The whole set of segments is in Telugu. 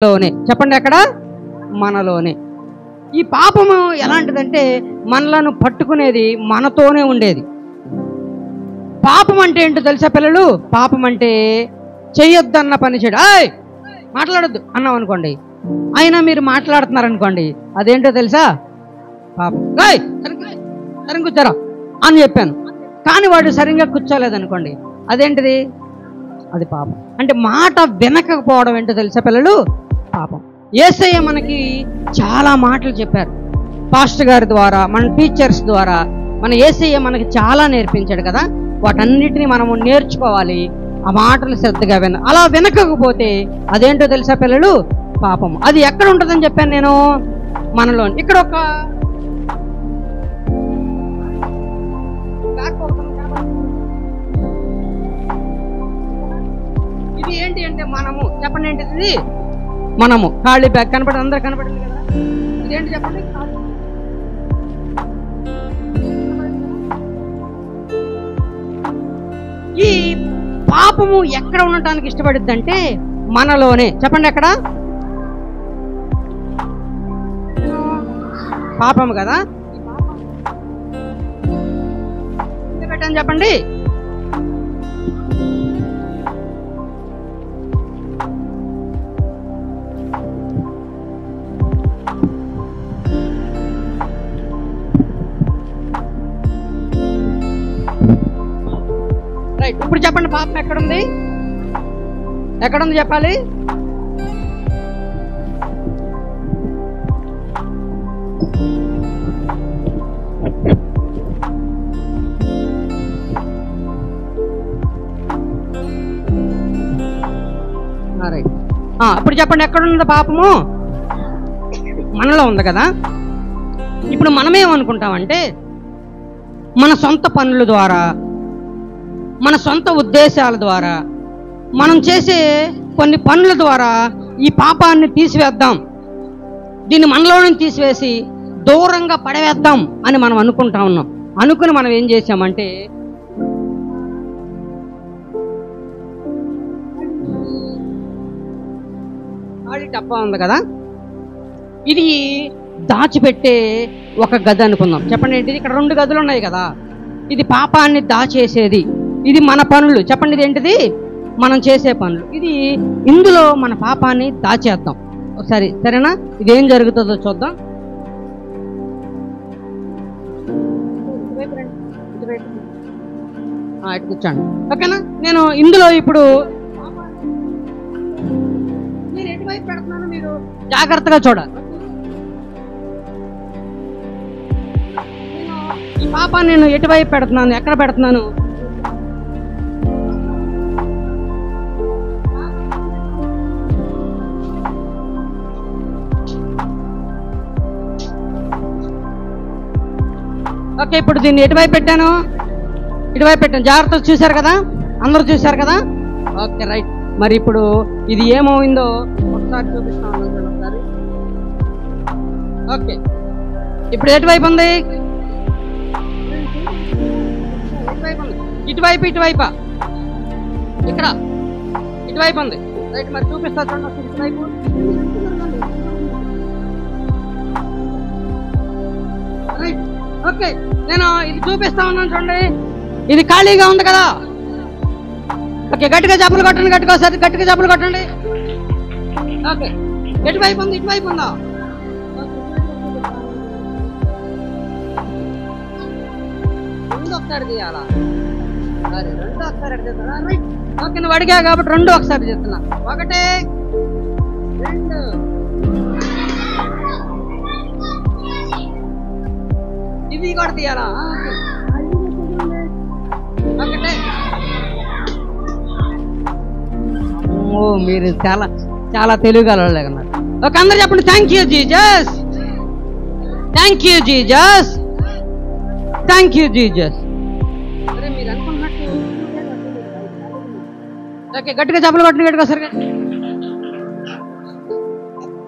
లోనే చెప్పండి, ఎక్కడ? మనలోనే. ఈ పాపము ఎలాంటిదంటే మనలను పట్టుకునేది మనతోనే ఉండేది. పాపం అంటే ఏంటో తెలుసా పిల్లలు? పాపం అంటే చెయ్యొద్దన్న పని చేయడం. మాట్లాడొద్దు అన్నాం అనుకోండి, అయినా మీరు మాట్లాడుతున్నారనుకోండి, అదేంటో తెలుసా? పాపం. సరిగ్గా కూర్చోరా అని చెప్పాను, కానీ వాడు సరిగ్గా కూర్చోలేదనుకోండి, అదేంటిది? అది పాపం. అంటే మాట వినకపోవడం ఏంటో తెలుసా పిల్లలు? పాపం. యేసయ్య మనకి చాలా మాటలు చెప్పారు, పాస్టర్ గారి ద్వారా, మన టీచర్స్ ద్వారా. మన యేసయ్య మనకి చాలా నేర్పించాడు కదా, వాటన్నిటిని మనము నేర్చుకోవాలి. ఆ మాటలు శ్రద్ధగా అలా వినకపోతే అదేంటో తెలుసా పిల్లలు? పాపం. అది ఎక్కడ ఉంటుందని చెప్పాను నేను? మనలో. ఇక్కడ ఒక ఇది ఏంటి అంటే మనము. చెప్పండి ఏంటిది? ఇది మనము. ఖాళీ బ్యాగ్ కనపడి అందరూ కనపడింది కదా, ఇదేంటి చెప్పండి? ఈ పాపము ఎక్కడ ఉండటానికి ఇష్టపడుద్ది అంటే మనలోనే. చెప్పండి, ఎక్కడ? పాపము కదా. పెట్టాను చెప్పండి. రైట్, ఇప్పుడు చెప్పండి, పాపం ఎక్కడుంది? ఎక్కడుంది చెప్పాలి? రైట్, ఇప్పుడు చెప్పండి, ఎక్కడుంది పాపము? మనలో ఉంది కదా. ఇప్పుడు మనమేమనుకుంటామంటే మన సొంత పనుల ద్వారా, మన సొంత ఉద్దేశాల ద్వారా, మనం చేసే కొన్ని పనుల ద్వారా ఈ పాపాన్ని తీసివేద్దాం, దీన్ని మనలోనే తీసివేసి దూరంగా పడవేద్దాం అని మనం అనుకుంటా ఉన్నాం. అనుకుని మనం ఏం చేసామంటే ఖాళీ డబ్బా ఉంది కదా, ఇది దాచిపెట్టే ఒక గది అనుకుందాం. చెప్పండి ఏంటిది? ఇక్కడ 2 గదులు ఉన్నాయి కదా, ఇది పాపాన్ని దాచేసేది, ఇది మన పనులు. చెప్పండి, ఇది ఏంటిది? మనం చేసే పనులు. ఇది ఇందులో మన పాపాన్ని దాచేద్దాం ఒకసారి, సరేనా? ఇదేం జరుగుతుందో చూద్దాం. ఇటు కూర్చోండి, ఓకేనా? నేను ఇందులో ఇప్పుడు మీరు ఎటువైపు పెడుతున్నాను మీరు జాగ్రత్తగా చూడాలి. ఈ పాపాన్ని నేను ఎటువైపు పెడుతున్నాను, ఎక్కడ పెడుతున్నాను? ఓకే, ఇప్పుడు దీన్ని ఎటువైపు పెట్టాను? ఇటువైపు పెట్టాను. జాగ్రత్తగా చూశారు కదా, అందరూ చూశారు కదా? Okay, right. మరి ఇప్పుడు ఇది ఏమైందో ఒకసారి చూపిస్తాను ఒకసారి. ఓకే, ఇప్పుడు ఎటువైపు ఉంది? ఇటువైపు. ఇటువైపా? ఇక్కడ ఇటువైపు ఉంది. రైట్, మరి చూపిస్తా చూడండి ఇటువైపు. రైట్, ఓకే, నేను ఇది చూపిస్తా ఉన్నాను చూడండి. ఇది ఖాళీగా ఉంది కదా. ఓకే, గట్టిగా చప్పలు కొట్టండి, గట్టిగా చప్పలు కొట్టండి. ఓకే, ఎటువైపు ఉంది? ఇటువైపు ఉందా? రెండు ఒకసారి తీయాలా? సరే, రెండు ఒకసారి చేస్తారా? రైట్, ఓకే, నువ్వు అడిగా కాబట్టి 2 ఒకసారి చేస్తున్నా. 1 2. ఇది కూడా తీయాలా? ఒకటే. మీరు చాలా చాలా తెలుగుగలవాళ్ళే కన్నారు. ఓకే, అందరు చెప్పండి, thank you Jesus, thank you Jesus, thank you Jesus. సరే, మీరు అనుకున్నట్టు ఓకే, గట్టిగా చెప్పలు కొట్టండి, గట్టిగా సరిగా.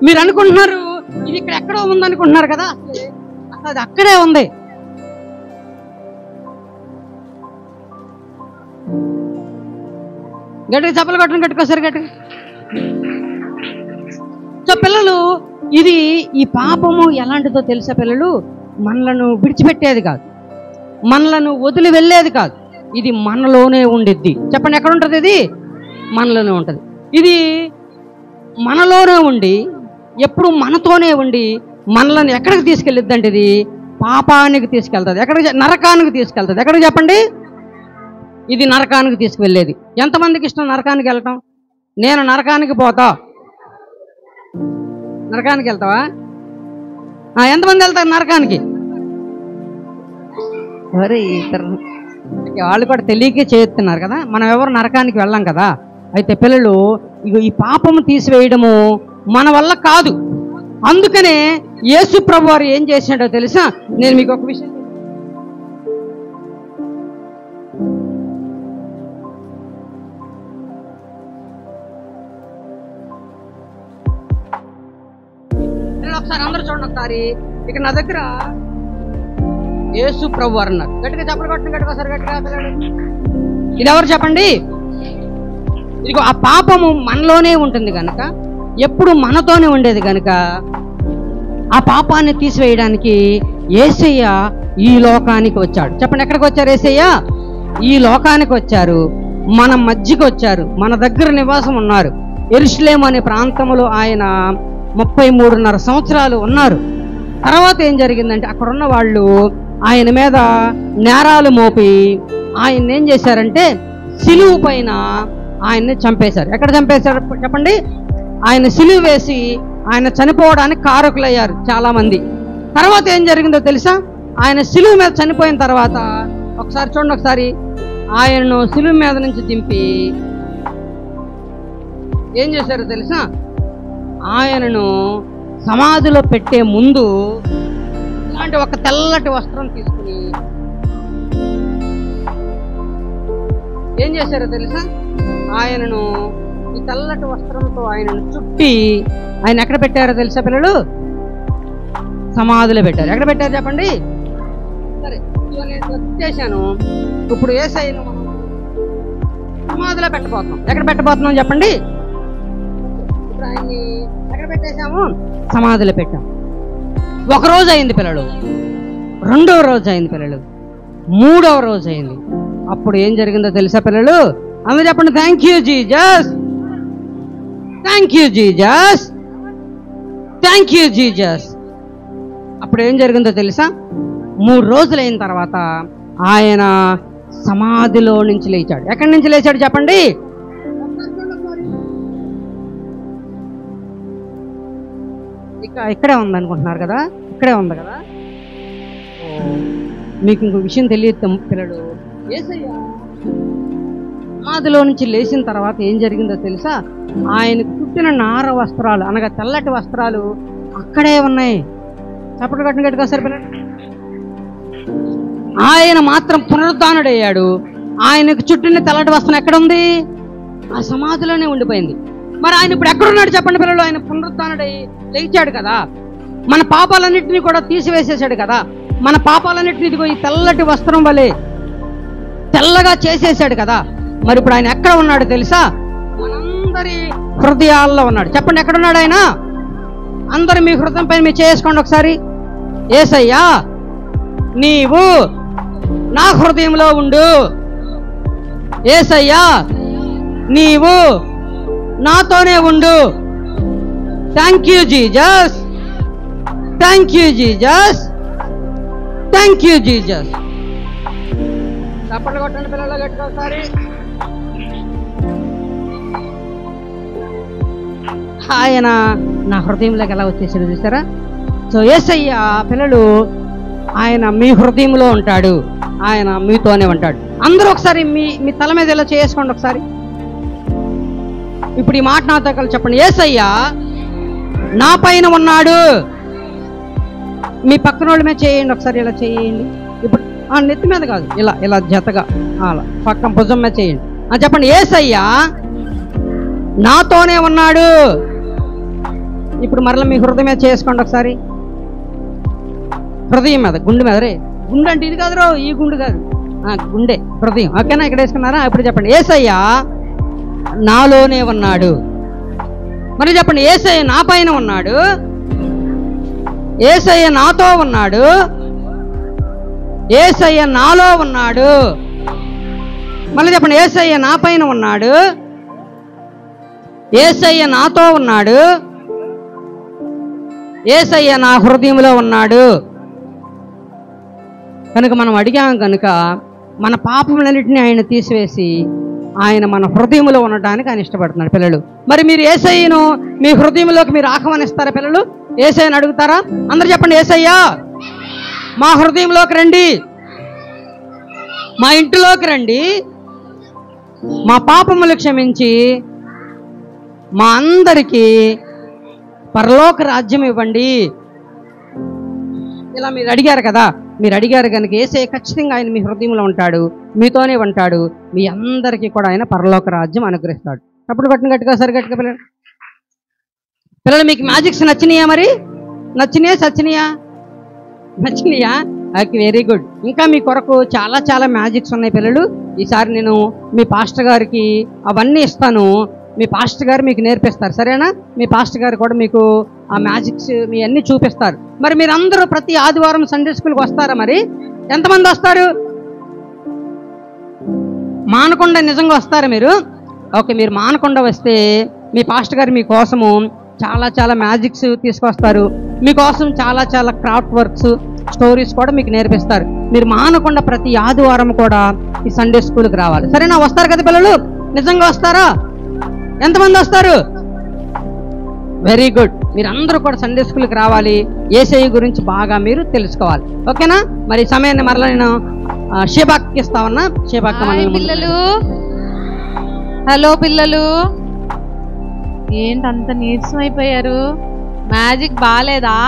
మీరు అనుకుంటున్నారు ఇది ఇక్కడ ఎక్కడో ఉందనుకుంటున్నారు కదా, అసలు అది అక్కడే ఉంది. గట్టిగా చప్పలు కొట్టండి, గట్టిగా సరి గట్టిగా. సో పిల్లలు, ఇది ఈ పాపము ఎలాంటిదో తెలుసా పిల్లలు? మనలను విడిచిపెట్టేది కాదు, మనలను వదిలి వెళ్ళేది కాదు. ఇది మనలోనే ఉండిద్ది. చెప్పండి, ఎక్కడ ఉంటుంది? ఇది మనలోనే ఉంటుంది. ఇది మనలోనే ఉండి ఎప్పుడు మనతోనే ఉండి మనలను ఎక్కడికి తీసుకెళ్ళిద్ది అంటే ఇది పాపానికి తీసుకెళ్తుంది. ఎక్కడికి? నరకానికి తీసుకెళ్తుంది. ఎక్కడికి చెప్పండి? ఇది నరకానికి తీసుకువెళ్ళేది. ఎంతమందికి ఇష్టం నరకానికి వెళ్ళటం? నేను నరకానికి పోతా. నరకానికి వెళ్తావా? ఎంతమంది వెళ్తారు నరకానికి? మరి ఇద్దరు వాళ్ళు కూడా తెలియకే చేస్తున్నారు కదా. మనం ఎవరు నరకానికి వెళ్ళాం కదా. అయితే పిల్లలు, ఇక ఈ పాపము తీసివేయడము మన వల్ల కాదు. అందుకనే యేసు ప్రభు వారు ఏం చేసినాడో తెలుసా? నేను మీకు ఒక విషయం ఒకసారి అందరూ చూడండి. ఒకసారి ఇక నా దగ్గర యేసు ప్రభు వారు అన్నారు. గట్టిగా చెప్పలు కొట్టండి, గట్టిగా ఒకసారి గట్టిగా. ఇది ఎవరు చెప్పండి? ఇదిగో ఆ పాపము మనలోనే ఉంటుంది కనుక, ఎప్పుడు మనతోనే ఉండేది కనుక, ఆ పాపాన్ని తీసివేయడానికి యేసయ్య ఈ లోకానికి వచ్చాడు. చెప్పండి, ఎక్కడికి వచ్చారు? యేసయ్య ఈ లోకానికి వచ్చారు, మన మధ్యకి వచ్చారు, మన దగ్గర నివాసం ఉన్నారు. యెరూషలేము అనే ప్రాంతంలో ఆయన 33.5 సంవత్సరాలు ఉన్నారు. తర్వాత ఏం జరిగిందంటే, అక్కడున్న వాళ్ళు ఆయన మీద నేరాలు మోపి ఆయన ఏం చేశారంటే సిలువు పైన ఆయన్ని చంపేశారు. ఎక్కడ చంపేశారు చెప్పండి? ఆయన సిలువు వేసి ఆయన చనిపోవడానికి కారకులయ్యారు చాలా మంది. తర్వాత ఏం జరిగిందో తెలుసా? ఆయన సిలువు మీద చనిపోయిన తర్వాత ఒకసారి చూడండి, ఒకసారి ఆయనను సిలువు మీద నుంచి దింపి ఏం చేశారో తెలుసా? ఆయనను సమాధిలో పెట్టే ముందు ఇలాంటి ఒక తెల్లటి వస్త్రం తీసుకుని ఏం చేశారో తెలుసా? ఆయనను ఈ తెల్లటి వస్త్రంతో ఆయనను చుట్టి ఆయన ఎక్కడ పెట్టారో తెలుసా పిల్లలు? సమాధిలో పెట్టారు. ఎక్కడ పెట్టారు చెప్పండి? సరే, నేను చేశాను. ఇప్పుడు యేసయ్యను మనం సమాధిలో పెట్టబోతున్నాం. ఎక్కడ పెట్టబోతున్నాం చెప్పండి? ఇప్పుడు ఆయన్ని ఎక్కడ పెట్టేశాము? సమాధిలో పెట్టాం. ఒక రోజు అయింది పిల్లలు, రెండవ రోజు అయింది పిల్లలు, మూడవ రోజు అయింది. అప్పుడు ఏం జరిగిందో తెలుసా పిల్లలు? అందరూ చెప్పండి, thank you Jesus, thank you Jesus, thank you Jesus. అప్పుడు ఏం జరిగిందో తెలుసా? 3 రోజులు అయిన తర్వాత ఆయన సమాధిలో నుంచి లేచాడు. ఎక్కడి నుంచి లేచాడు చెప్పండి? ఇక్కడే ఉంది అనుకుంటున్నారు కదా, ఇక్కడే ఉంది కదా. మీకు ఇంకో విషయం తెలియదు పిల్లలు, యేసయ్య సమాధిలో నుంచి లేచిన తర్వాత ఏం జరిగిందో తెలుసా? ఆయనకు పుట్టిన నార వస్త్రాలు అనగా తెల్లటి వస్త్రాలు అక్కడే ఉన్నాయి. చప్పట్లు కట్టిన గట్టిగా సరే పిల్లలు. ఆయన మాత్రం పునరుద్ధానుడయ్యాడు. ఆయనకు చుట్టిన తెల్లటి వస్త్రం ఎక్కడుంది? ఆ సమాధిలోనే ఉండిపోయింది. మరి ఆయన ఇప్పుడు ఎక్కడున్నాడు చెప్పండి పిల్లలు? ఆయన పునరుద్ధానుడై లేచాడు కదా, మన పాపాలన్నింటినీ కూడా తీసివేసేసాడు కదా. మన పాపాలన్నింటినీ ఇదిగో ఈ తెల్లటి వస్త్రం వలె తెల్లగా చేసేసాడు కదా. మరి ఇప్పుడు ఆయన ఎక్కడ ఉన్నాడు తెలుసా? మనందరి హృదయాల్లో ఉన్నాడు. చెప్పండి, ఎక్కడున్నాడు ఆయన? అందరు మీ హృదయం పైన మీరు చేసుకోండి ఒకసారి. యేసయ్యా, నీవు నా హృదయంలో ఉండు. యేసయ్యా, నీవు నాతోనే ఉండు. Thank you Jesus, thank you Jesus, thank you Jesus. చప్పట్లు కొట్టండి పిల్లలు గట్టిగా ఒకసారి. ఆయన నా హృదయంలోకి ఎలా వచ్చేసాడు చూసారా? సో యేసయ్య పిల్లలు, ఆయన మీ హృదయంలో ఉంటాడు, ఆయన మీతోనే ఉంటాడు. అందరూ ఒకసారి మీ తల మీద ఇలా చేసుకోండి ఒకసారి. ఇప్పుడు ఈ మాట నాతో కలిసి చెప్పండి, యేసయ్య నా పైన ఉన్నాడు. మీ పక్కన వాళ్ళ మీద చేయండి ఒకసారి, ఇలా చేయండి. ఇప్పుడు నెత్తి మీద కాదు, ఇలా ఇలా జతగా అలా పక్కన భుజం మీద చేయండి. చెప్పండి, యేసయ్య నాతోనే ఉన్నాడు. ఇప్పుడు మరలా మీ హృదయం మీద చేసుకోండి ఒకసారి. హృదయం మీద, గుండె మీద. రే గుండె అంటే ఇది కాదు రో, ఈ గుండె కాదు, గుండె హృదయం. ఓకేనా? ఇక్కడ వేసుకున్నారా? ఇప్పుడు చెప్పండి, యేసయ్య నాలోనే ఉన్నాడు. మరి చెప్పండి, యేసయ్య నా పైన ఉన్నాడు, యేసయ్య నాతో ఉన్నాడు, యేసయ్య నాలో ఉన్నాడు. మళ్ళీ చెప్పండి, యేసయ్య నా పైన ఉన్నాడు, యేసయ్య నాతో ఉన్నాడు, యేసయ్య నా హృదయంలో ఉన్నాడు. కనుక మనం అడిగాం కనుక మన పాపములన్నింటినీ ఆయన తీసివేసి ఆయన మన హృదయంలో ఉండటానికి ఆయన ఇష్టపడుతున్నాడు. పిల్లలు, మరి మీరు యేసయ్యను మీ హృదయంలోకి మీరు ఆహ్వానిస్తారా? పిల్లలు, యేసయ్యను అడుగుతారా? అందరూ చెప్పండి, యేసయ్యా మా హృదయంలోకి రండి, మా ఇంటిలోకి రండి, మా పాపములు క్షమించి మా అందరికీ పరలోక రాజ్యం ఇవ్వండి. ఇలా మీరు అడిగారు కదా, మీరు అడిగారు కనుక యేసయ్య ఖచ్చితంగా ఆయన మీ హృదయంలో ఉంటాడు, మీతోనే ఉంటాడు, మీ అందరికీ కూడా ఆయన పరలోక రాజ్యం అనుగ్రహిస్తాడు. అప్పుడు గట్టిన గట్టిగా సరిగట్టుగా పిల్లలు మీకు మ్యాజిక్స్ నచ్చినాయా? మరి నచ్చినాయా? సచ్చినాయా? నచ్చినాయా? Okay, very good. ఇంకా మీ కొరకు చాలా చాలా మ్యాజిక్స్ ఉన్నాయి పిల్లలు. ఈసారి నేను మీ పాస్టర్ గారికి అవన్నీ ఇస్తాను, మీ పాస్టర్ గారు మీకు నేర్పిస్తారు, సరేనా? మీ పాస్టర్ గారు కూడా మీకు ఆ మ్యాజిక్స్ మీ అన్నీ చూపిస్తారు. మరి మీరందరూ ప్రతి ఆదివారం సండే స్కూల్కి వస్తారా? మరి ఎంతమంది వస్తారు? మానకుండా నిజంగా వస్తారా మీరు? ఓకే, మీరు మానకుండా వస్తే మీ పాస్టర్ గారు మీకోసము చాలా చాలా మ్యాజిక్స్ తీసుకొస్తారు, మీకోసం చాలా చాలా క్రాఫ్ట్ వర్క్స్, స్టోరీస్ కూడా మీకు నేర్పిస్తారు. మీరు మానకుండా ప్రతి ఆదివారం కూడా ఈ సండే స్కూల్కి రావాలి, సరేనా? వస్తారు కదా పిల్లలు? నిజంగా వస్తారా? ఎంతమంది వస్తారు? Very good. మీరందరూ కూడా సండే స్కూల్కి రావాలి, యేసయ్య గురించి బాగా మీరు తెలుసుకోవాలి, ఓకేనా? మరి సమయాన్ని మరలా నేను షేబాక్కి ఇస్తా ఉన్నా. షేబాక్ పిల్లలు, హలో పిల్లలు, ఏంటంత నీరసం అయిపోయారు? మ్యాజిక్ బాగాలేదా?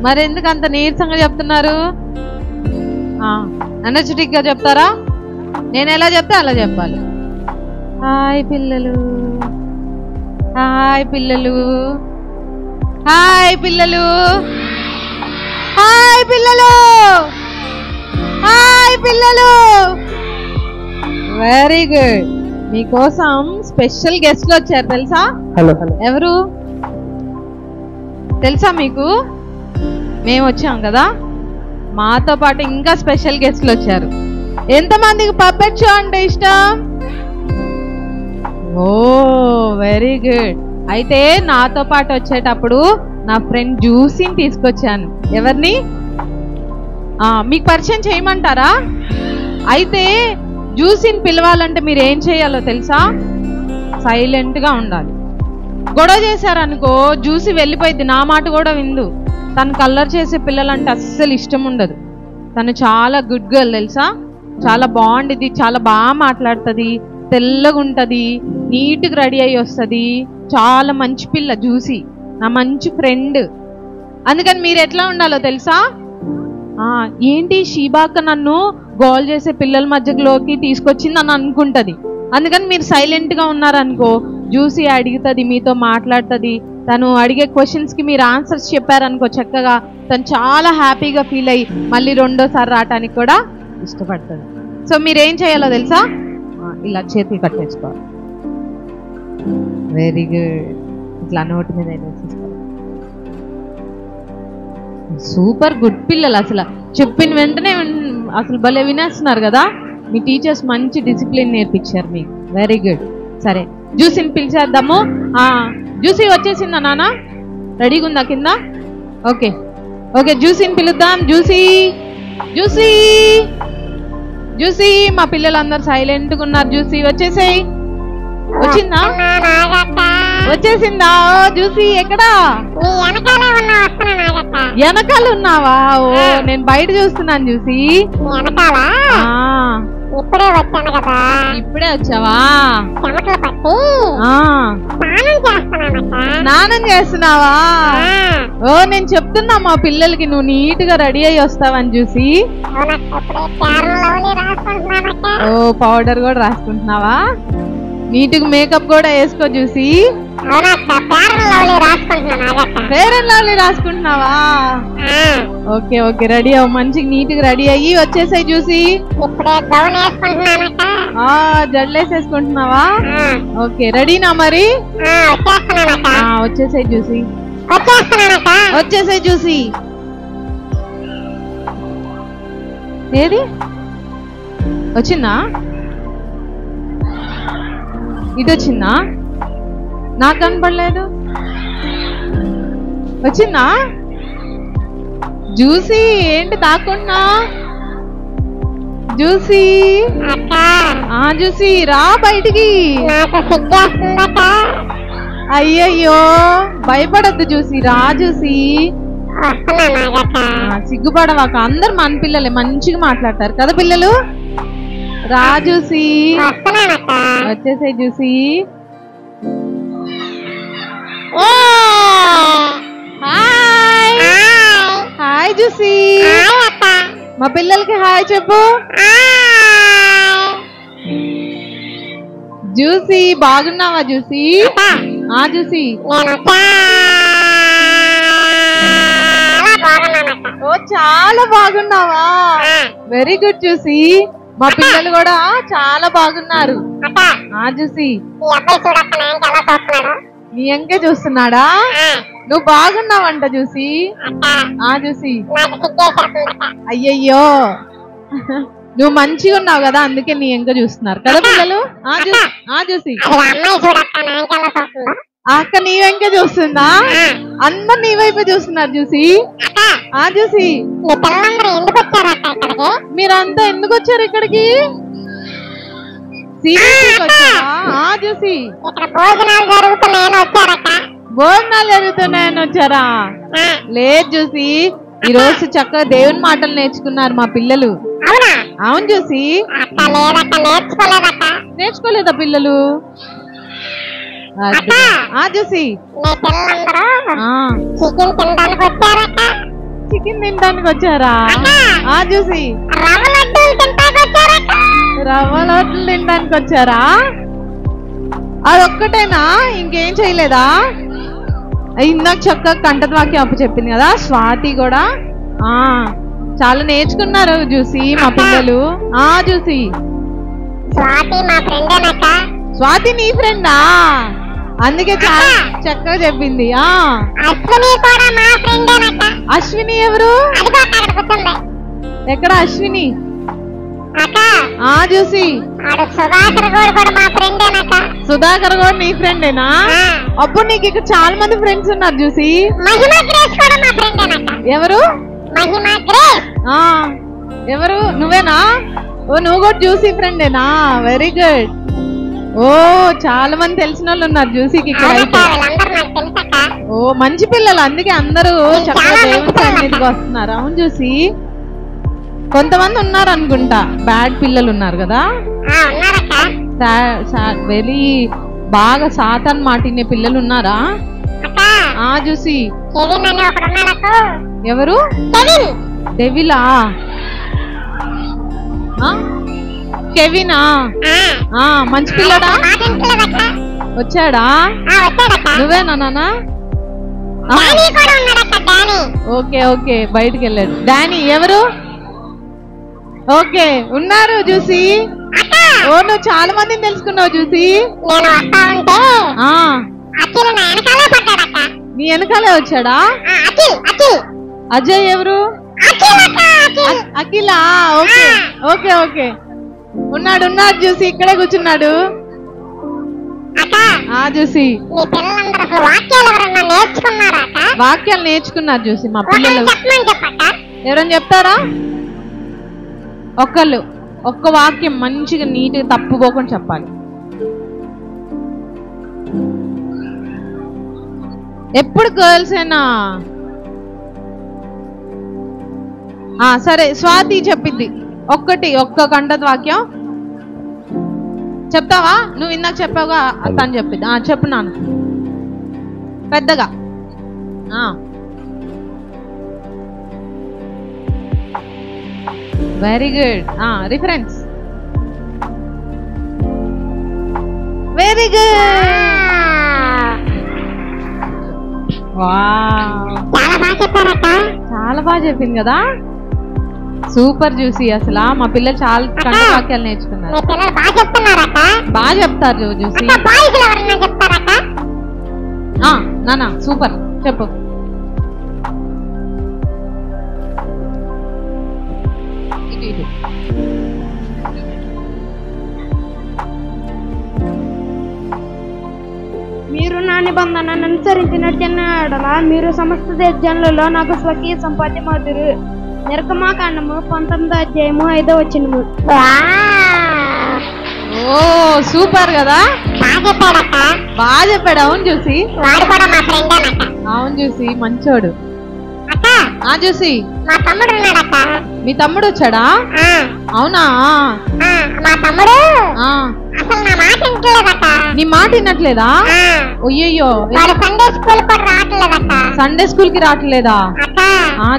మరి ఎందుకు అంత నీరసంగా చెప్తున్నారు? ఎనర్జెటిక్ గా చెప్తారా? నేను ఎలా చెప్తే అలా చెప్పాలి. హాయ్ పిల్లలు, హాయ్ పిల్లలు, హాయ్ పిల్లలు, హాయ్ పిల్లలు, హాయ్ పిల్లలు. Very good. మీకోసం స్పెషల్ గెస్ట్లు వచ్చారు తెలుసా? హలో, ఎవరు తెలుసా మీకు? మేము వచ్చాం కదా, మాతో పాటు ఇంకా స్పెషల్ గెస్ట్లు వచ్చారు. ఎంతమందికి పప్పెట్ షో అంటే ఇష్టం? ఓ వెరీ గుడ్. అయితే నాతో పాటు వచ్చేటప్పుడు నా ఫ్రెండ్ జ్యూసీని తీసుకొచ్చాను. ఎవరిని? మీకు పరిచయం చేయమంటారా? అయితే జ్యూసీని పిలవాలంటే మీరు ఏం చేయాలో తెలుసా? సైలెంట్గా ఉండాలి. గొడవ చేశారనుకో జ్యూసీ వెళ్ళిపోయింది, నా మాట కూడా విందు. తను కల్లర్ చేసే పిల్లలంటే అస్సలు ఇష్టం ఉండదు. తను చాలా గుడ్ గర్ల్ తెలుసా, చాలా బాగుండిది, చాలా బాగా మాట్లాడుతుంది, తెల్లగా ఉంటుంది, నీట్గా రెడీ అయ్యి వస్తుంది, చాలా మంచి పిల్ల జ్యూసీ, నా మంచి ఫ్రెండ్. అందుకని మీరు ఎట్లా ఉండాలో తెలుసా? ఏంటి షీబాక్క నన్ను గోల్ చేసే పిల్లల మధ్యలోకి తీసుకొచ్చింది అని అనుకుంటుంది. అందుకని మీరు సైలెంట్గా ఉన్నారనుకో జ్యూసీ అడుగుతుంది, మీతో మాట్లాడుతుంది. తను అడిగే క్వశ్చన్స్కి మీరు ఆన్సర్స్ చెప్పారనుకో చక్కగా, తను చాలా హ్యాపీగా ఫీల్ అయ్యి మళ్ళీ రెండోసారి రావటానికి కూడా ఇష్టపడుతుంది. సో మీరేం చేయాలో తెలుసా? ఇలా చేతులు కట్టేసుకోవాలి. Very good. ఇట్లా నోటి మీద వేసేసుకోవాలి. సూపర్ గుడ్ పిల్లలు. అసలు చెప్పిన వెంటనే అసలు భలే వినేస్తున్నారు కదా. మీ టీచర్స్ మంచి డిసిప్లిన్ నేర్పించారు మీకు. Very good. సరే, జ్యూసీని పిలిచేద్దాము. జ్యూసీ వచ్చేసిందా నాన్న? రెడీగా ఉందా కింద? ఓకే ఓకే, జ్యూసీని పిలుద్దాం. Juicy, juicy, juicy. మా పిల్లలందరూ సైలెంట్గా ఉన్నారు. జ్యూసీ వచ్చేసేయి. వచ్చిందా? వచ్చేసిందా? జ్యూసీ ఎక్కడా? వెనకాల ఉన్నావా? ఓ నేను బయట చూస్తున్నాను జ్యూసీ. ఇప్పుడే వచ్చాను కదా. ఇప్పుడే వచ్చావా? చెమటలు పట్టి స్నానం చేస్తున్నావా? ఓ నేను చెప్తున్నా మా పిల్లలకి నువ్వు నీట్ గా రెడీ అయ్యి వస్తావని చూసి. ఓ పౌడర్ కూడా రాసుకుంటున్నావా? నీట్ గా మేకప్ కూడా వేసుకో చూసి. అవునక్క, రాసుకుంటున్నాను ఆగక్క. ఫెయిర్ అండ్ లవ్లీ రాసుకుంటున్నావా? ఓకే ఓకే, రెడీ అవ్వు, మంచిగా నీట్ గా రెడీ అయ్యి వచ్చేసాయి చూసి. ఇప్పుడే గౌన్ వేసుకుంటున్నానక్క. జడ్లేసేసుకుంటున్నావా? ఓకే, రెడీనా మరి? వచ్చేస్తున్నానక్క. వచ్చేసాయి చూసి. వచ్చేస్తున్నానక్క. వచ్చేసాయి చూసి. ఏది వచ్చిందా? ఇది వచ్చిందా? నాకు కనపడలేదు. వచ్చిందా? జ్యూసీ ఏంటి దాక్కున్నా? జ్యూసీ జ్యూసీ రా బయటికి. అయ్యయ్యో భయపడద్దు జ్యూసీ, రా జ్యూసీ. సిగ్గుపడవాక, అందరు మన పిల్లలే, మంచిగా మాట్లాడతారు కదా పిల్లలు. రా జ్యూసీ, వచ్చేసాయి జ్యూసీ. Hi hi juicy. మా పిల్లలకి హాయ్ చెప్పు. జ్యూసీ బాగున్నావా జ్యూసీ? జ్యూసీ ఓ చాలా బాగున్నావా? Very good juicy. మా పిల్లలు కూడా చాలా బాగున్నారు. జ్యూసీ నీ ఎంకే చూస్తున్నాడా? నువ్వు బాగున్నావంట జ్యూసీ. జ్యూసీ అయ్యయ్యో నువ్వు మంచిగా ఉన్నావు కదా, అందుకే నీ ఎంక చూస్తున్నారు కదా పిల్లలు. జ్యూసీ అక్క నీ వెంక చూస్తుందా? అందరు నీ వైపు చూస్తున్నారు జ్యూసీ. జ్యూసీ మీరంతా ఎందుకు వచ్చారు ఇక్కడికి? జ్యూసీ భోజనాలు జరుగుతున్నాయని వచ్చారా? లేదు జ్యూసీ, ఈ రోజు చక్కగా దేవుని మాటలు నేర్చుకున్నారు మా పిల్లలు. అవును జ్యూసీ. నేర్చుకోలేదా పిల్లలు? జ్యూసీ చికెన్ తినడానికి వచ్చారా? జ్యూసీ రవ్వ లడ్డూలు తినడానికి వచ్చారా? అదొక్కటేనా, ఇంకేం చేయలేదా? ఇందాక చక్కగా కంఠద్వాక్యం అప్పు చెప్పింది కదా స్వాతి కూడా. చాలా నేర్చుకున్నారు జ్యూసీ మా పిల్లలు. జ్యూసీ స్వాతి నీ ఫ్రెండా? అందుకే చాలా చక్కగా చెప్పింది. అశ్విని ఎవరు? ఎక్కడ అశ్విని? జ్యూసీ సుధాకర్ కూడా నీ ఫ్రెండేనా? అప్పుడు నీకు ఇక్కడ చాలా మంది ఫ్రెండ్స్ ఉన్నారు జ్యూసీ. ఎవరు? ఎవరు? నువ్వేనా? ఓ నువ్వు కూడా జ్యూసీ ఫ్రెండేనా? Very good. ఓ చాలా మంది తెలిసిన వాళ్ళు ఉన్నారు జ్యూసీకి ఇక్కడ అయితే. ఓ మంచి పిల్లలు, అందుకే అందరూ చక్కగా దేవుని సన్నిధికి వస్తున్నారు. అవును జ్యూసీ, కొంతమంది ఉన్నారు అనుకుంటా బ్యాడ్ పిల్లలు ఉన్నారు కదా, వెరీ బాగా సాతాన్ మాటినే పిల్లలు ఉన్నారా? జ్యూసీ ఎవరు? డెవిలా? కెవినా? మంచి పిల్లడా? వచ్చాడా? నువ్వేనా నాన్న? ఓకే ఓకే, బయటికి వెళ్ళాడు. డానీ ఎవరు? ఓకే ఉన్నారు జ్యూసీ. ఓ నువ్వు చాలా మందిని తెలుసుకున్నావు జ్యూసీ. నీ వెనకాలే వచ్చాడా? అజయ్ ఎవరు? అఖిల? ఓకే ఓకే ఓకే, ఉన్నాడు ఉన్నాడు జ్యూసీ, ఇక్కడే కూర్చున్నాడు. జ్యూసీ వాక్యాలు నేర్చుకున్నారు జ్యూసీ మా పిల్లలు. ఎవరైనా చెప్తారా? ఒక్కళ్ళు ఒక్క వాక్యం మంచిగా నీట్గా తప్పుకోకుండా చెప్పాలి. ఎప్పుడు గర్ల్స్ ఏనా? సరే స్వాతి చెప్పిద్ది ఒక్క కంఠద్వాక్యం చెప్తావా? నువ్వు ఇందాక చెప్పావుగా, తను చెప్పిద్ది. చెప్పు నాన్న పెద్దగా. Very good. Reference very good. Wow, చాలా బాగా చెప్పారక్క. చాలా బాగా చెప్పింది కదా. Super juicy. అసలు మా పిల్లలు చాలా కంట వాక్యాలు నేర్చుకున్నారు. మీ పిల్లలు బాగా చెప్తున్నారక్క. బాగా చెప్తారు జ్యూసీ. అక్క బాయ్స్ ఎవరన్నా చెప్తారక్క? నానా సూపర్ చెప్పు. ఇటు ఇటు. మీరు నా నిబంధనను అనుసరించినట్లా మీరు సమస్త దేశాలలో నాకు స్వకీయ సంపాద్యమవుతారు. నిర్గమాకాండము 19వ అధ్యాయము 5వ వచనము. ఓ సూపర్ కదా. బాగా చెప్పాడక్క. బాగా చెప్పాడు. అవును చూసి. వాడు కూడా మా ఫ్రెండేనక్క. అవును చూసి మంచోడు. అక్క చూసి మా తమ్ముడు ఉన్నాడక్క. మీ తమ్ముడు వచ్చాడా? అవునా? మా తమ్ముడు ఆ అసలు నా మాట వింటలేదక్క. నీ మాట వినట్లేదా? అయ్యయ్యో, వాడు సండే స్కూల్ కూడా రావట్లేదక్క. సండే స్కూల్ కి రావట్లేదా? అక్క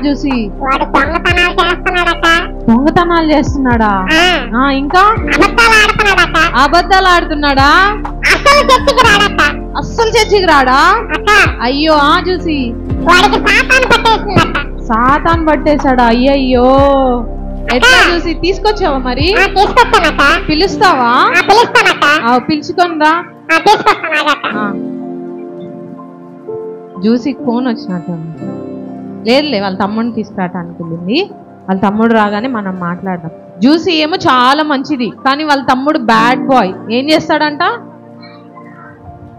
చూసి వాడు దొంగతనాలు చేస్తున్నాడక్క. దొంగతనాలు చేస్తున్నాడా? ఇంకా అబద్ధాలు ఆడుతున్నాడక్క. అబద్ధాలు ఆడుతున్నాడా? అసలు చర్చికి రాడక్క. అస్సలు చర్చికి రాడా? అక్క అయ్యో చూసి వాడికి సాతాను పట్టేసిందక్క. సాతాన్ పట్టేశాడా? అయ్యయ్యో, ఎట్లా చూసి తీసుకొచ్చావా మరి? తీసుకొస్తానక్క. పిలుస్తావా? పిలుస్తానక్క. పిలుచుకొని రా. తీసుకొస్తానక్క. జ్యూసీకి ఫోన్ వచ్చినట్టు. లేదులే, వాళ్ళ తమ్ముడిని తీసుకురావటానికి వెళ్ళింది. వాళ్ళ తమ్ముడు రాగానే మనం మాట్లాడదాం. జ్యూసీ ఏమో చాలా మంచిది, కానీ వాళ్ళ తమ్ముడు బ్యాడ్ బాయ్. ఏం చేస్తాడంట?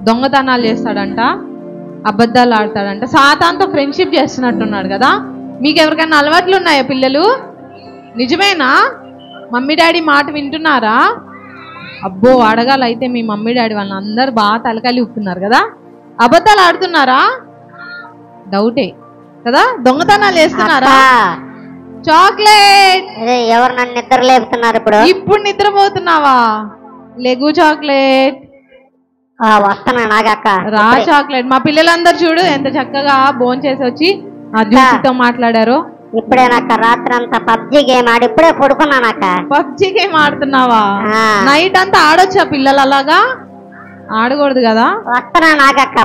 దొంగతనాలు చేస్తాడంట, అబద్ధాలు ఆడతాడంట, సాతాన్తో ఫ్రెండ్షిప్ చేస్తున్నట్టున్నాడు కదా. మీకు ఎవరికైనా అలవాట్లు ఉన్నాయా పిల్లలు? నిజమేనా? మమ్మీ డాడీ మాట వింటున్నారా? అబ్బో, అడగాలైతే మీ మమ్మీ డాడీ వాళ్ళని అందరు బాగా తలకాలి ఊపుతున్నారు కదా. అబద్ధాలు ఆడుతున్నారా? డౌటే కదా. దొంగతనాలు చేస్తున్నారా? చాక్లెట్. ఎవరు నన్ను నిద్ర లేపుతున్నారు ఇప్పుడు? ఇప్పుడు నిద్రపోతున్నావా? లెగు చాక్లెట్. వస్తున్నా నాగక్క. రా చాక్లెట్. మా పిల్లలందరూ చూడు ఎంత చక్కగా భోంచేసి వచ్చి ఆ జ్యూసీతో మాట్లాడారు. ఇప్పుడేనక్క రాత్రి అంతా పబ్జి గేమ్ ఆడి ఇప్పుడే పడుకున్నానక్క. పబ్జి గేమ్ ఆడుతున్నావా? నైట్ అంతా ఆడొచ్చా పిల్లలు? అలాగా ఆడకూడదు కదా. వస్తున్నా నాగక్క.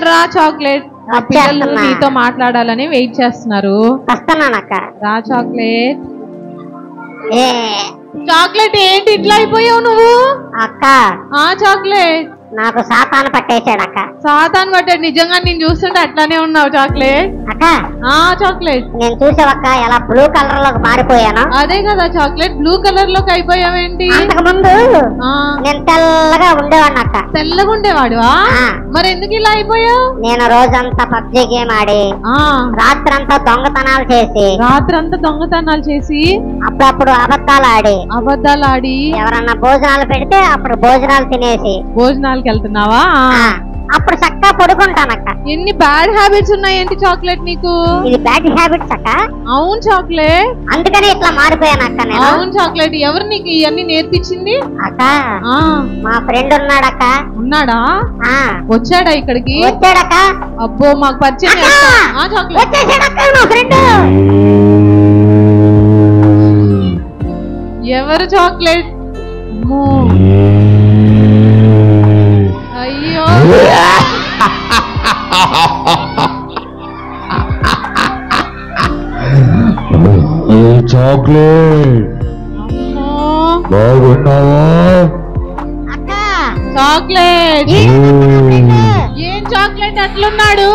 రా చాక్లెట్. ఆ పిల్లలు నీతో మాట్లాడాలని వెయిట్ చేస్తున్నారు. వస్తున్నానక్క. రా చాక్లెట్. ఏ చాక్లెట్ ఏంటి ఇట్లా అయిపోయావు నువ్వు? అక్క చాక్లెట్ నాకు సాతాను పట్టేశాడక్క. సాతాను పట్టాడు. నిజంగా నేను చూస్తుంటే అట్లానే ఉన్నావు చాక్లెట్. అక్క చాక్లెట్ నేను చూసావక్క ఎలా బ్లూ కలర్ లోకి మారిపోయాను. అదే కదా చాక్లెట్, బ్లూ కలర్ లోకి అయిపోయావేంటి? అంతకు ముందు నేను తెల్లగా ఉండేవాడిని అక్క. తెల్లగా ఉండేవాడువా? మరి ఎందుకు ఇలా అయిపోయావు? నేను రోజంతా పబ్జి గేమ్ ఆడి రాత్రంతా దొంగతనాలు చేసి అప్పుడప్పుడు అబద్ధాలు ఆడి ఎవరన్నా భోజనాలు పెడితే అప్పుడు భోజనాలు తినేసి భోజనాలకి వెళ్తున్నావా? అప్పుడు చక్కగా పడుకుంటానక్క. ఎన్ని బ్యాడ్ హ్యాబిట్స్ ఉన్నాయేంటి చాక్లెట్ నీకు? ఇది బ్యాడ్ హ్యాబిట్స్ అక్క. అవును చాక్లెట్, అందుకని ఇట్లా మారిపోయాను అక్క నేను. అవును చాక్లెట్, ఎవరు నీకు ఇవన్నీ నేర్పించింది? అక్క మా ఫ్రెండ్ ఉన్నాడక్క. ఉన్నాడా? వచ్చాడా ఇక్కడికి? వచ్చాడక్క. అబ్బో, మాకు పరిచయం చేస్తా. చాక్లెట్ వచ్చేసాడక్క మా ఫ్రెండ్. ఎవరు చాక్లెట్? అయ్యో, చాక్లెట్ బాగున్నావా? అక్క చాక్లెట్ ఏం చాక్లెట్ అట్లున్నాడు?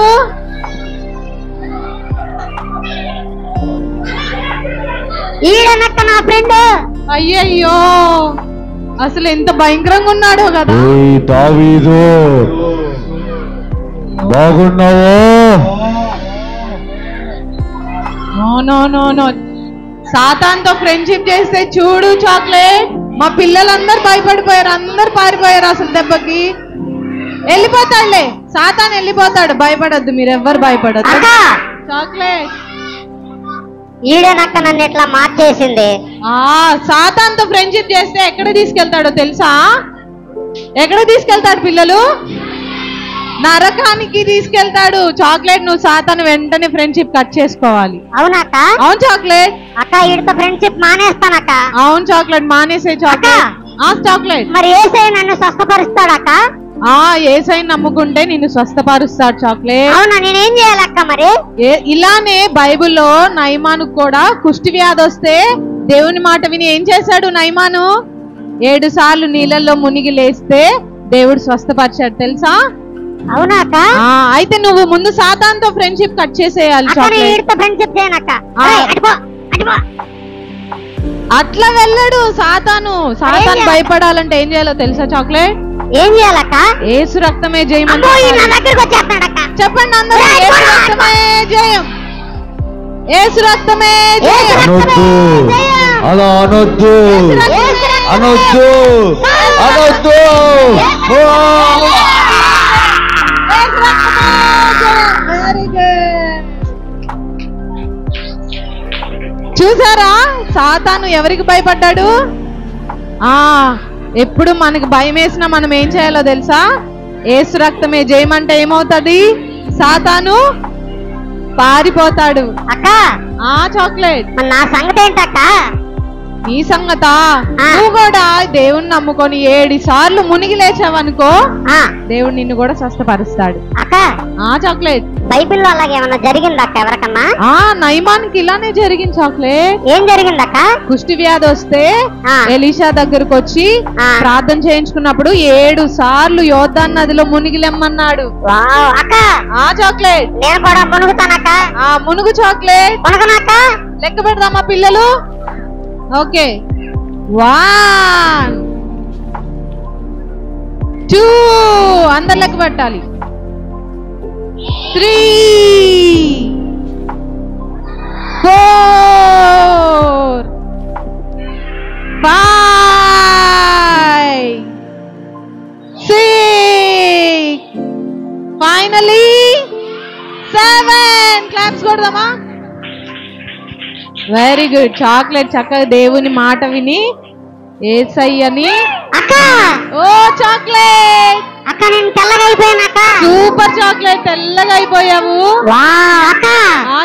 ఈడనక్క నా ఫ్రెండ్. అయ్యయ్యో, అసలు ఎంత భయంకరంగా ఉన్నాడో కదా. దావీదు బాగున్నావా? నో, సాతాన్తో ఫ్రెండ్షిప్ చేస్తే చూడు చాక్లెట్, మా పిల్లలందరూ భయపడిపోయారు, అందరు పారిపోయారు అసలు దెబ్బకి. వెళ్ళిపోతాడులే సాతాన్, వెళ్ళిపోతాడు. భయపడద్దు, మీరెవ్వరు భయపడద్దు. చాక్లెట్ ఈడనక్క నన్ను ఇట్లా మార్చేసింది. సాతాన్తో ఫ్రెండ్షిప్ చేస్తే ఎక్కడ తీసుకెళ్తాడో తెలుసా? ఎక్కడ తీసుకెళ్తాడు పిల్లలు? నరకానికి తీసుకెళ్తాడు. చాక్లెట్, నువ్వు సాతాను వెంటనే ఫ్రెండ్షిప్ కట్ చేసుకోవాలి. అవునక్క. అవును చాక్లెట్. అక్క ఈడితో ఫ్రెండ్షిప్ మానేస్తానక్క. అవును చాక్లెట్, మానేసే చాక్లెట్. చాక్లెట్ మరి ఏసై నన్ను స్వస్థపరుస్తాడక్క? యేసయ్యని నమ్ముకుంటే నిన్ను స్వస్థపరుస్తాడు చాక్లెట్. అవునా, నేనేం చేయాలక్క మరి? ఇలానే బైబిల్లో నయమాను కూడా కుష్టి వ్యాధి వస్తే దేవుని మాట విని ఏం చేశాడు నయమాను? 7 సార్లు నీళ్ళల్లో మునిగి లేస్తే దేవుడు స్వస్థపరిచాడు తెలుసా? అవునా అక్క? అయితే నువ్వు ముందు సాతానుతో ఫ్రెండ్షిప్ కట్ చేసేయాలి. అట్లా వెళ్ళడు సాతాను. సాతాను భయపడాలంటే ఏం చేయాలో తెలుసా చాక్లెట్? ఏం చేయాలక్క? యేసు రక్తమే జయం. చెప్పండి అందరూ, యేసు రక్తమే జయం, యేసు రక్తమే జయం. అలా అనొద్దు, అనొద్దు, అనొద్దు. చూసారా సాతాను ఎవరికి భయపడ్డాడు? ఎప్పుడు మనకి భయం వేసినా మనం ఏం చేయాలో తెలుసా? యేసు రక్తమే జయమంటే ఏమవుతుంది? సాతాను పారిపోతాడు. అక్క చాక్లెట్, నా సంగతి ఏంటక్క? నీ సంగతా? నువ్వు కూడా దేవుణ్ణి నమ్ముకొని 7 సార్లు మునిగి లేచావనుకో దేవుడు నిన్ను కూడా స్వస్థపరుస్తాడు. అక్క చాక్లెట్, బైబిల్లో అలాగే ఏమన్నా జరిగిందక్క ఎవరికన్నా? నయమానికి ఇలానే జరిగింది చాక్లెట్. ఏం జరిగిందక్క? కుష్టి వ్యాధి వస్తే ఎలీషా దగ్గరకు వచ్చి ప్రార్థన చేయించుకున్నప్పుడు 7 సార్లు యోర్దాను నదిలో మునిగిలెమ్మన్నాడు. అక్క చాక్లెట్, నేను కూడా మునుగుతానక్క. మునుగు చాక్లెట్. మునుగునక్క. లెక్క పెడదామా పిల్లలు? ఓకే, 1 2 అందరు లెక్క పెట్టాలి. 3 4 5 6 ఫైనలీ 7. క్లాప్స్ కొడదామా? వెరీ గుడ్ చాక్లెట్, చక్కగా దేవుని మాట విని యేసయ్యని. అక్క చాక్లెట్, అక్క నేను తెల్లగా అయిపోయానక్క. సూపర్ చాక్లెట్, తెల్లగా అయిపోయావు. అక్క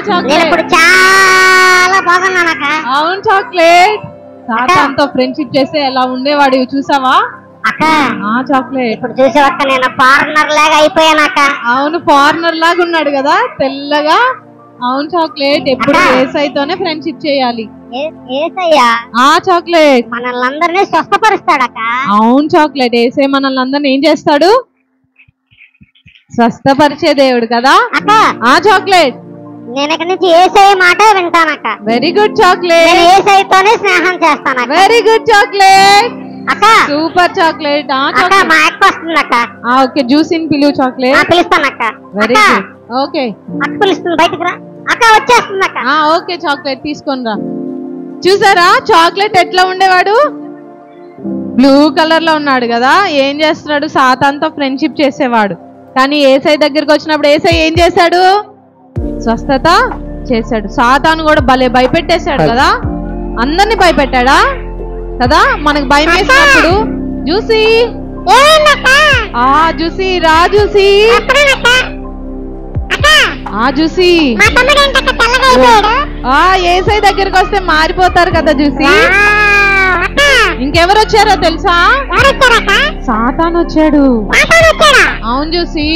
చాక్లెట్ ఇప్పుడు చాలా బాగున్నానక్క. అవును చాక్లెట్, సాతానుతో ఫ్రెండ్షిప్ చేస్తే ఎలా ఉండేవాడు చూసావా? అక్క చాక్లెట్, ఇప్పుడు చూసేవక్క నేను ఫారినర్ లాగా అయిపోయానక్క. అవును, ఫారినర్ లాగా ఉన్నాడు కదా తెల్లగా. అవును చాక్లెట్, ఎప్పుడు యేసయ్యతోనే ఫ్రెండ్షిప్ చేయాలి. చాక్లెట్ మనల్ని అందరినీ స్వస్థపరుస్తాడక్క. అవును చాక్లెట్, యేసయ్య మనల్ని అందరినీ ఏం చేస్తాడు? స్వస్థపరిచే దేవుడు కదా. చాక్లెట్, నేను ఇక్కడి నుంచి యేసయ్య మాట వింటానక్క. వెరీ గుడ్ చాక్లెట్, నేను యేసయ్యతోనే స్నేహం చేస్తాను. వెరీ గుడ్ చాక్లెట్, అక్క సూపర్ చాక్లెట్. మా అక్క వస్తుందక్క. ఓకే, జ్యూసిని పిలువు చాక్లెట్. పిలుస్తానక్క. Very good. ఓకే, అక్క పిలుస్తుంది, బయటకు రా. అక్క వచ్చేస్తుందక్క. ఓకే చాక్లెట్ తీసుకొని రా. చూసారా చాక్లెట్ ఎట్లా ఉండేవాడు? బ్లూ కలర్ లో ఉన్నాడు కదా. ఏం చేస్తున్నాడు? సాతానుతో ఫ్రెండ్షిప్ చేసేవాడు. కానీ యేసయ్య దగ్గరికి వచ్చినప్పుడు యేసయ్య ఏం చేశాడు? స్వస్థత చేశాడు. సాతాను కూడా భలే భయపెట్టేశాడు కదా, అందరినీ భయపెట్టాడా కదా. మనకు భయం వేసినప్పుడు జూసీ జూసీ రా, జూసీ జూసీ యేసయ్య దగ్గరికి వస్తే మారిపోతారు కదా జూసీ. ఇంకెవరు వచ్చారో తెలుసా? సాతాను వచ్చాడు. అవును జూసీ,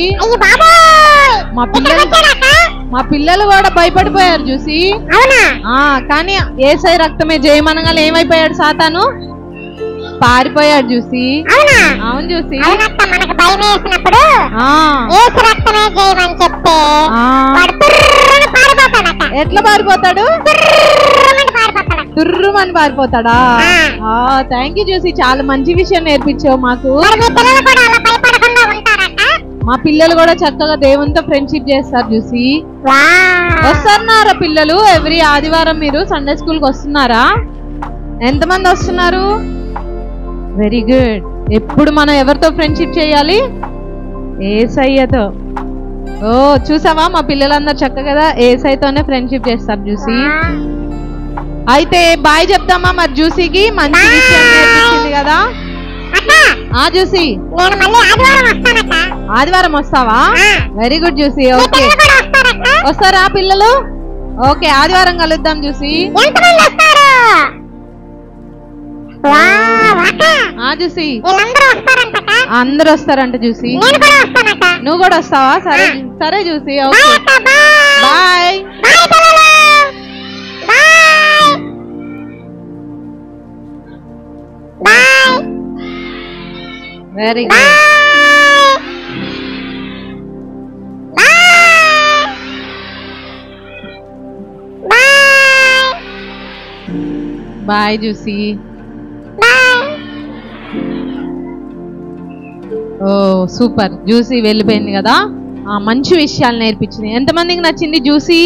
మా పిల్లలు కూడా భయపడిపోయారు జూసీ. కానీ యేసయ్య రక్తమే జయమనగానే ఏమైపోయాడు? సాతాను పారిపోయాడు జూసీ. అవును జూసీ, మనకు భయం వేసినప్పుడు యేసు రక్తమే జయమని చెప్తే ఎట్లా పారిపోతాడు? తుర్రుమని పారిపోతాడా? థ్యాంక్ యూ జూసీ, చాలా మంచి విషయం నేర్పించావు మాకు. మా పిల్లలు కూడా చక్కగా దేవునితో ఫ్రెండ్షిప్ చేస్తారు జూసీ. వస్తున్నారా పిల్లలు? ఎవ్రీ ఆదివారం మీరు సండే స్కూల్ కి వస్తున్నారా? ఎంతమంది వస్తున్నారు? Very good. ఎప్పుడు మనం ఎవరితో ఫ్రెండ్షిప్ చేయాలి? యేసయ్యతో. చూసావా మా పిల్లలందరూ చక్కగా యేసయ్యతోనే ఫ్రెండ్షిప్ చేస్తారు జూసీ. అయితే బాయ్ చెప్తామా మరి జూసీకి? మంచి విషయం నేర్పించింది కదా జూసీ. ఆదివారం వస్తావా? Very good juicy. ఓకే, వస్తారా పిల్లలు? ఓకే, ఆదివారం కలుద్దాం జూసీ. చూసి వీళ్ళందరూ వస్తారంట. అందరు వస్తారంట చూసి. నేను కూడా వస్తానట. నువ్వు కూడా వస్తావా? సరే సరే చూసి. Okay bye. Very good. Bye చూసి. Oh super. జ్యూసీ వెళ్ళిపోయింది కదా. మంచి విషయాలు నేర్పించింది. ఎంతమందికి నచ్చింది జ్యూసీ?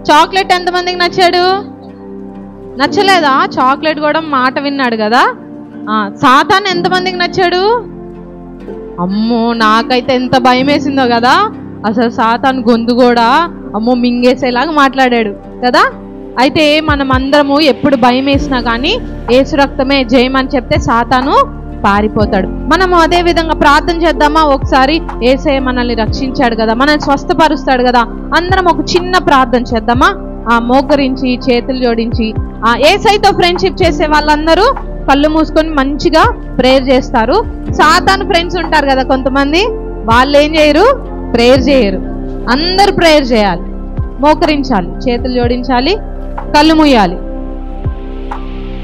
చాక్లెట్ ఎంతమందికి నచ్చాడు? నచ్చలేదా? చాక్లెట్ కూడా మాట విన్నాడు కదా. సాతాన్ ఎంతమందికి నచ్చాడు? అమ్మో నాకైతే ఎంత భయం వేసిందో కదా. అసలు సాతాన్ గొంతు కూడా అమ్మో మింగేసేలాగా మాట్లాడాడు కదా. అయితే మనం అందరము ఎప్పుడు భయం వేసినా కానీ యేసు రక్తమే జయమని చెప్తే సాతాను పారిపోతాడు. మనము అదే విధంగా ప్రార్థన చేద్దామా? ఒకసారి యేసయ్య మనల్ని రక్షించాడు కదా, మనల్ని స్వస్థపరుస్తాడు కదా. అందరం ఒక చిన్న ప్రార్థన చేద్దామా? మోకరించి చేతులు జోడించి యేసయ్యతో ఫ్రెండ్షిప్ చేసే వాళ్ళందరూ కళ్ళు మూసుకొని మంచిగా ప్రేయర్ చేస్తారు. సాతాను ఫ్రెండ్స్ ఉంటారు కదా కొంతమంది, వాళ్ళు ఏం చేయరు? ప్రేయర్ చేయరు. అందరు ప్రేయర్ చేయాలి, మోకరించాలి, చేతులు జోడించాలి, కళ్ళు మూయాలి.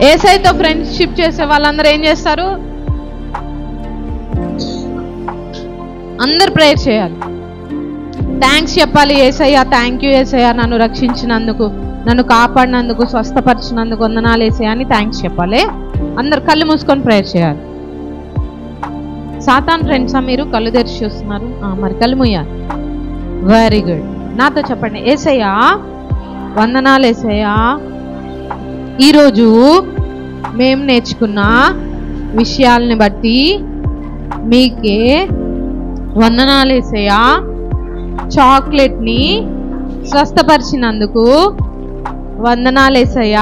యేసయ్యతో ఫ్రెండ్షిప్ చేసే వాళ్ళందరూ ఏం చేస్తారు? అందరు ప్రేయర్ చేయాలి, థ్యాంక్స్ చెప్పాలి. యేసయ్య థ్యాంక్ యూ యేసయ్య, నన్ను రక్షించినందుకు, నన్ను కాపాడినందుకు, స్వస్థపరిచినందుకు వందనాలు యేసయ్య అని థ్యాంక్స్ చెప్పాలి. అందరు కళ్ళు మూసుకొని ప్రేయర్ చేయాలి. సాతాన్ ఫ్రెండ్సా మీరు? కళ్ళు తెరిచి చూస్తున్నారు, మరి కళ్ళు మూయాలి. Very good. నాతో చెప్పండి, యేసయ్య వందనాలు యేసయ్య, ఈరోజు మేము నేర్చుకున్న విషయాలని బట్టి మీకే వందనాలు యేసయ్య. చాక్లెట్ని స్వస్థపరిచినందుకు వందనాలు యేసయ్య.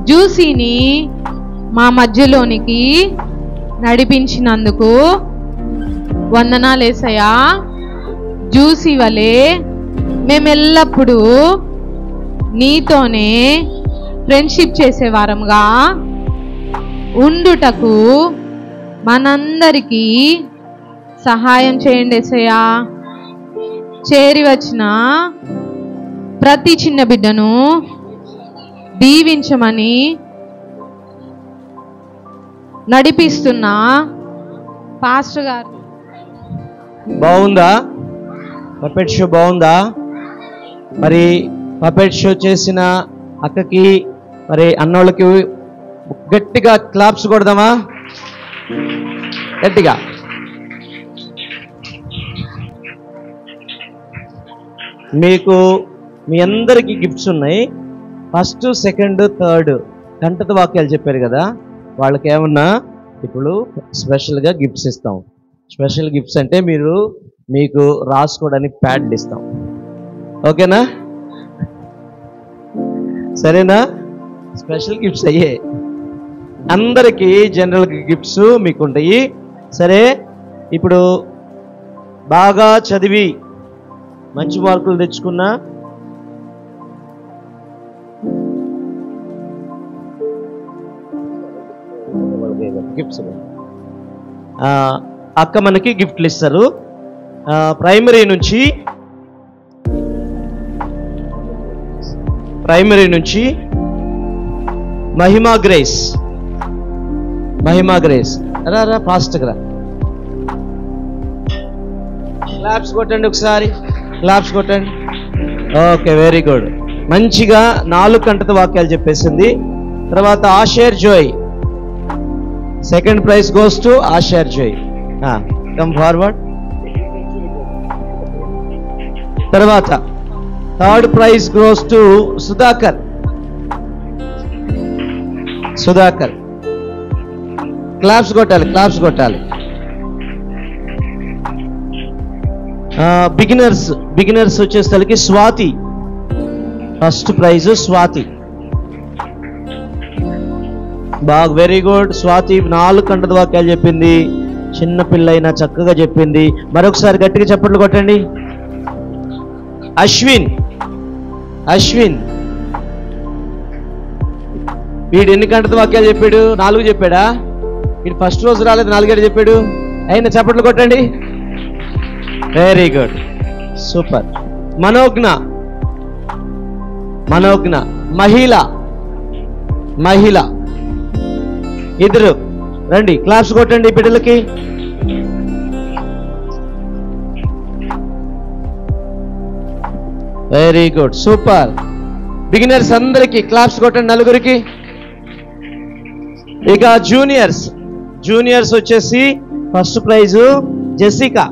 జ్యూసీని మా మధ్యలోనికి నడిపించినందుకు వందనాలు యేసయ్య. జ్యూసీ వలె మేమెల్లప్పుడూ నీతోనే ఫ్రెండ్షిప్ చేసేవారముగా ఉండుటకు మనందరికీ సహాయం చేయండి యేసయ్య. చేరి వచ్చిన ప్రతి చిన్న బిడ్డను దీవించమని నడిపిస్తున్న పాస్టర్ గారు. బాగుందా? పపెట్ షో బాగుందా? మరి పపెట్ షో చేసిన అక్కకి మరి అన్నోళ్ళకి గట్టిగా క్లాప్స్ కొడదామా? గట్టిగా. మీకు మీ అందరికీ గిఫ్ట్స్ ఉన్నాయి. ఫస్ట్, సెకండ్, థర్డ్ గంటత వాక్యాలు చెప్పారు కదా, వాళ్ళకి ఏమన్నా ఇప్పుడు స్పెషల్గా గిఫ్ట్స్ ఇస్తాం. స్పెషల్ గిఫ్ట్స్ అంటే మీకు రాసుకోవడానికి ప్యాడ్లు ఇస్తాం. ఓకేనా? సరేనా? స్పెషల్ గిఫ్ట్స్ అయ్యే అందరికీ జనరల్ గిఫ్ట్స్ మీకు ఉంటాయి. సరే, ఇప్పుడు బాగా చదివి మంచి మార్కులు తెచ్చుకున్న గిఫ్ట్స్ అక్క మనకి గిఫ్ట్లు ఇస్తారు. ప్రైమరీ నుంచి మహిమా గ్రేస్ రా ఫాస్ట్గా రా. క్లాప్స్ కొట్టండి ఒకసారి, క్లాప్స్ కొట్టండి. Okay, very good. మంచిగా 4 గంటల వాక్యాలు చెప్పేసింది. తర్వాత Asher Joy, second prize goes to Asher Joy. Come forward. తర్వాత third prize goes to Sudhakar. Claps కొట్టాలి. బిగినర్స్ వచ్చేసరికి స్వాతి, ఫస్ట్ ప్రైజ్ స్వాతి. బాగా వెరీ గుడ్. స్వాతి 4 గంటల వాక్యాలు చెప్పింది. చిన్న పిల్లైనా చక్కగా చెప్పింది. మరొకసారి గట్టిగా చప్పట్లు కొట్టండి. అశ్విన్ వీడు ఎన్ని గంటల వాక్యాలు చెప్పాడు? 4 చెప్పాడా? వీడు ఫస్ట్ రోజు రాలేదు, 4 చెప్పాడు. అయినా చప్పట్లు కొట్టండి. Very good, super. మనోజ్ఞ, మహిళ ఇద్దరు రండి, క్లాప్స్ కొట్టండి బిడ్డలకి. Very good, super. బిగినర్స్ అందరికి క్లాప్స్ కొట్టండి, 4 ఇక జూనియర్స్ వచ్చేసి ఫస్ట్ ప్రైజ్ జెసికా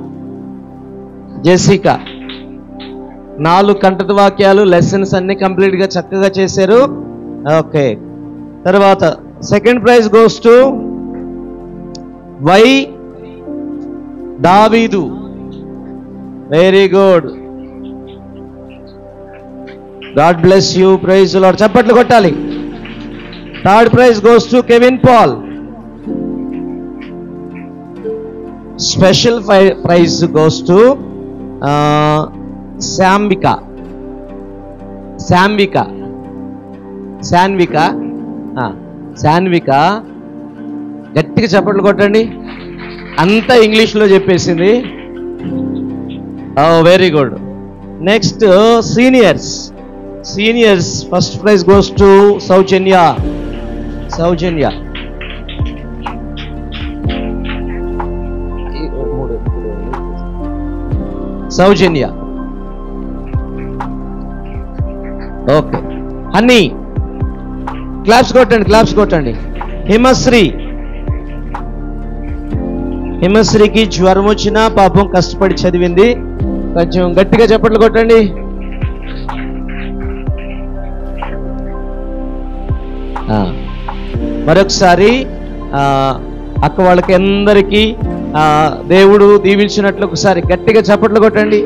4 కంఠత వాక్యాలు లెసన్స్ అన్ని కంప్లీట్ గా చక్కగా చేశారు. ఓకే, తర్వాత second prize goes to Y Daveedu. Very good, God bless you, praise Lord. చప్పట్లు కొట్టాలి. Third prize goes to Kevin Paul. Special prize goes to Sanvika. గట్టిగా చప్పట్లు కొట్టండి. అంతా ఇంగ్లీష్లో చెప్పేసింది. Very good. Next seniors first prize goes to Soujanya. Okay, honey. Claps కొట్టండి. హిమశ్రీకి జ్వరం వచ్చినా పాపం కష్టపడి చదివింది. కొంచెం గట్టిగా చప్పట్లు కొట్టండి. మరొకసారి అక్క వాళ్ళకి అందరికీ దేవుడు దీవించినట్లు ఒకసారి గట్టిగా చప్పట్లు కొట్టండి.